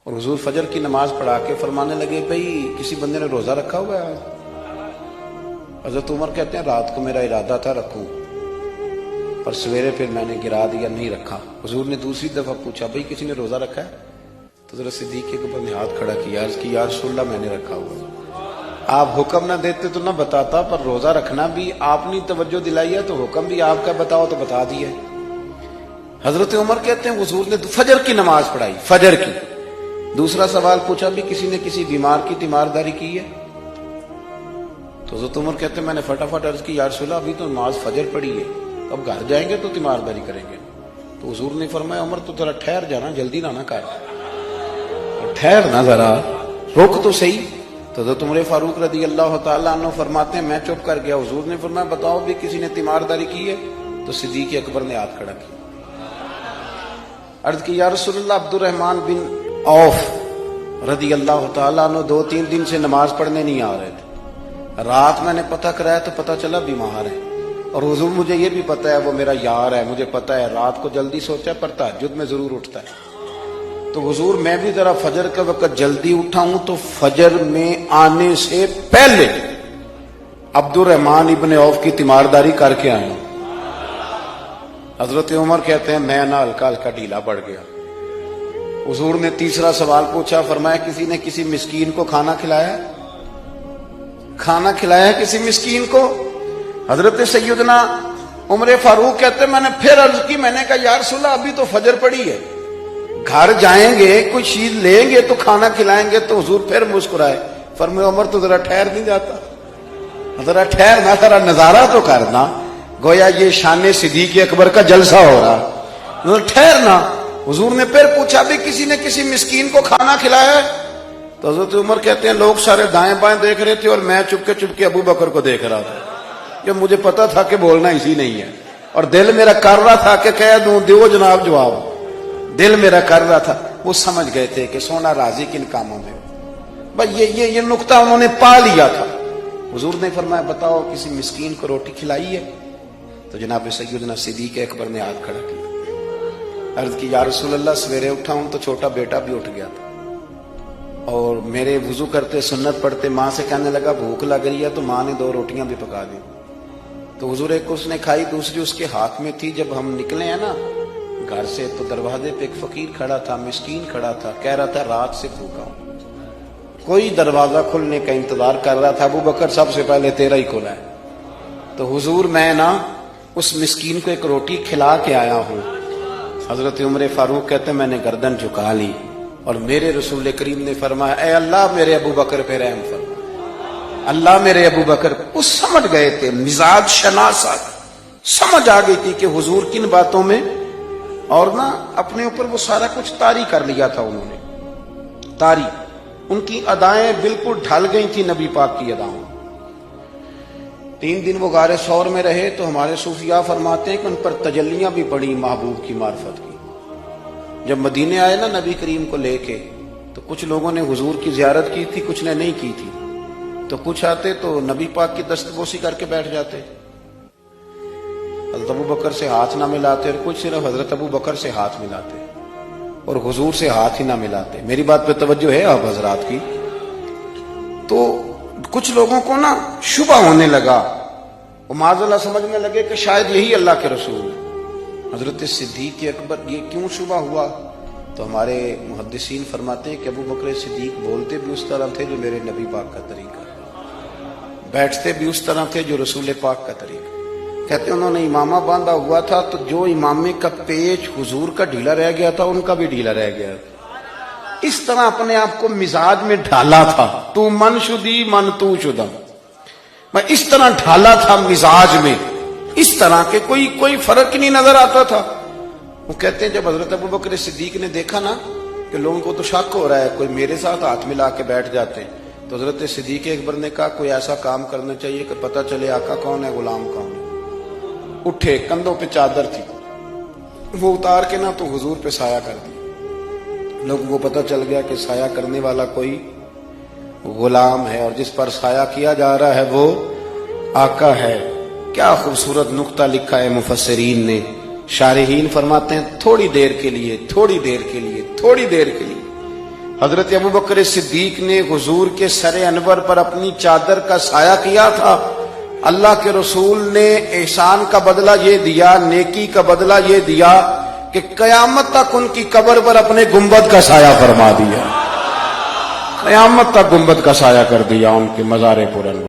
اور حضور فجر کی نماز پڑھا کے فرمانے لگے بھئی کسی بندے نے روزہ رکھا ہوا ہے؟ حضرت عمر کہتے ہیں رات کو میرا ارادہ تھا رکھوں، اور سویرے پھر میں نے گرا دیا، نہیں رکھا۔ حضور نے دوسری دفعہ پوچھا بھئی کسی نے روزہ رکھا ہے؟ تو حضرت صدیق کے اوپر نے ہاتھ کھڑا کیا، عرض کی یا رسول اللہ میں نے رکھا ہوا۔ آپ حکم نہ دیتے تو نہ بتاتا، پر روزہ رکھنا بھی آپ نے توجہ دلائی ہے تو حکم بھی آپ کا بتاؤ تو بتا دیا۔ حضرت عمر کہتے ہیں حضور نے فجر کی نماز پڑھائی، فجر کی۔ دوسرا سوال پوچھا بھی کسی نے کسی بیمار کی تیمارداری کی ہے؟ تو حضرت عمر کہتے ہیں میں نے فٹافٹ عرض کی یا رسول اللہ ابھی تو نماز فجر پڑھی ہے، اب گھر جائیں گے تو تیمارداری کریں گے۔ تو حضور نے فرمایا عمر تو ذرا ٹھہر جانا، جلدی نہ کر، ٹھہر نہ ذرا، روک تو صحیح۔ تو حضرت عمر فاروق رضی اللہ تعالیٰ عنہ فرماتے ہیں میں چپ کر گیا۔ حضور نے فرمایا بتاؤ بھی کسی نے تیمارداری کی ہے؟ تو صدیق اکبر نے ہاتھ کھڑا کیا، عرض کی یا رسول اللہ عبد الرحمن بن عوف رضی اللہ تعالیٰ عنہ 2-3 دن سے نماز پڑھنے نہیں آ رہے تھے، رات میں نے پتہ کرایا تو پتہ چلا بیمار ہے، اور حضور مجھے یہ بھی پتہ ہے وہ میرا یار ہے، مجھے پتہ ہے رات کو جلدی سوچا پر تہجد میں ضرور اٹھتا ہے۔ تو حضور میں بھی ذرا فجر کے وقت جلدی اٹھا ہوں تو فجر میں آنے سے پہلے عبد الرحمن ابن عوف کی تیمارداری کر کے آیا ہوں۔ حضرت عمر کہتے ہیں میں نہ ہلکا ہلکا ڈھیلا پڑ گیا۔ حضور نے تیسرا سوال پوچھا، فرمایا کسی نے کسی مسکین کو کھانا کھلایا؟ کھانا کھلایا کسی مسکین کو؟ حضرت سیدنا عمر فاروق کہتے ہیں میں نے پھر عرض کی، میں نے کہا یا رسول اللہ ابھی تو فجر پڑی ہے، گھر جائیں گے کوئی چیز لیں گے تو کھانا کھلائیں گے۔ تو حضور پھر مسکرائے، فرمایا عمر تو ذرا ٹھہر نہیں جاتا، ذرا ٹھہرنا، ذرا نظارہ تو کرنا، گویا یہ شان صدیق اکبر کا جلسہ ہو رہا، ٹھہرنا۔ حضور نے پھر پوچھا بھی کسی نے کسی مسکین کو کھانا کھلایا ہے؟ تو حضرت عمر کہتے ہیں لوگ سارے دائیں بائیں دیکھ رہے تھے اور میں چپ کے ابو بکر کو دیکھ رہا تھا، کہ مجھے پتا تھا کہ بولنا اسی نہیں ہے، اور دل میرا کر رہا تھا کہ کہہ دوں دیو جناب جواب، دل میرا کر رہا تھا۔ وہ سمجھ گئے تھے کہ سونا راضی کن کاموں میں، بس یہ نقطہ انہوں نے پا لیا تھا۔ حضور نے فرمایا بتاؤ کسی مسکین کو روٹی کھلائی ہے؟ تو جناب سیدنا صدیق اکبر نے ہاتھ کھڑا کیا، عرض کی یا رسول اللہ سویرے اٹھا ہوں تو چھوٹا بیٹا بھی اٹھ گیا تھا، اور میرے وضو کرتے سنت پڑھتے ماں سے کہنے لگا بھوک لگ رہی ہے، تو ماں نے 2 روٹیاں بھی پکا دی۔ تو حضور ایک اس نے کھائی، دوسری اس کے ہاتھ میں تھی۔ جب ہم نکلے ہیں نا گھر سے تو دروازے پہ ایک فقیر کھڑا تھا، مسکین کھڑا تھا، کہہ رہا تھا رات سے بھوکا ہوں، کوئی دروازہ کھلنے کا انتظار کر رہا تھا، ابو بکر سب سے پہلے تیرا ہی کھلا ہے۔ تو حضور میں نا اس مسکین کو ایک روٹی کھلا کے آیا ہوں۔ حضرت عمر فاروق کہتے ہیں میں نے گردن جھکا لی، اور میرے رسول کریم نے فرمایا اے اللہ میرے ابو بکر پہ رحم فرما، اللہ میرے ابو بکر۔ اس سمجھ گئے تھے، مزاج شناسا سمجھ آ گئی تھی کہ حضور کن باتوں میں، اور نہ اپنے اوپر وہ سارا کچھ طاری کر لیا تھا انہوں نے، طاری۔ ان کی ادائیں بالکل ڈھل گئی تھی نبی پاک کی اداؤں۔ 3 دن وہ غار ثور میں رہے تو ہمارے صوفیاء فرماتے ہیں کہ ان پر تجلیاں بھی پڑی محبوب کی معرفت کی۔ جب مدینے آئے نا نبی کریم کو لے کے، تو کچھ لوگوں نے حضور کی زیارت کی تھی، کچھ نے نہیں کی تھی، تو کچھ آتے تو نبی پاک کی دستبوسی کر کے بیٹھ جاتے، حضرت ابو بکر سے ہاتھ نہ ملاتے، اور کچھ صرف حضرت ابو بکر سے ہاتھ ملاتے اور حضور سے ہاتھ ہی نہ ملاتے۔ میری بات پہ توجہ ہے آپ حضرات کی؟ تو کچھ لوگوں کو نا شبہ ہونے لگا، وہ معاذ اللہ سمجھنے لگے کہ شاید یہی اللہ کے رسول ہیں۔ حضرت صدیق اکبر یہ کیوں شبہ ہوا؟ تو ہمارے محدثین فرماتے ہیں کہ ابو بکر صدیق بولتے بھی اس طرح تھے جو میرے نبی پاک کا طریقہ، بیٹھتے بھی اس طرح تھے جو رسول پاک کا طریقہ۔ کہتے ہیں انہوں نے امامہ باندھا ہوا تھا تو جو امامے کا پیچ حضور کا ڈھیلا رہ گیا تھا ان کا بھی ڈھیلا رہ گیا تھا۔ اس طرح اپنے آپ کو مزاج میں ڈھالا تھا، تو من شدی من تو شدہ، میں اس طرح ڈھالا تھا مزاج میں، اس طرح کہ کوئی فرق نہیں نظر آتا تھا۔ وہ کہتے ہیں جب حضرت ابو بکر صدیق نے دیکھا نا کہ لوگوں کو تو شک ہو رہا ہے، کوئی میرے ساتھ ہاتھ ملا کے بیٹھ جاتے، تو حضرت صدیق اکبر نے کہا کوئی ایسا کام کرنا چاہیے کہ پتہ چلے آقا کون ہے غلام کون ہے۔ اٹھے، کندھوں پہ چادر تھی، وہ اتار کے نا تو حضور پہ سایہ کر دی، لوگوں کو پتہ چل گیا کہ سایہ کرنے والا کوئی غلام ہے، اور جس پر سایہ کیا جا رہا ہے وہ آقا ہے۔ کیا خوبصورت نقطہ لکھا ہے مفسرین نے، شارحین فرماتے ہیں تھوڑی دیر کے لیے حضرت ابو بکر صدیق نے حضور کے سر انور پر اپنی چادر کا سایہ کیا تھا. اللہ کے رسول نے احسان کا بدلہ یہ دیا، نیکی کا بدلہ یہ دیا کہ قیامت تک ان کی قبر پر اپنے گنبد کا سایہ فرما دیا. قیامت تک گنبد کا سایہ کر دیا ان کے مزار پر انور.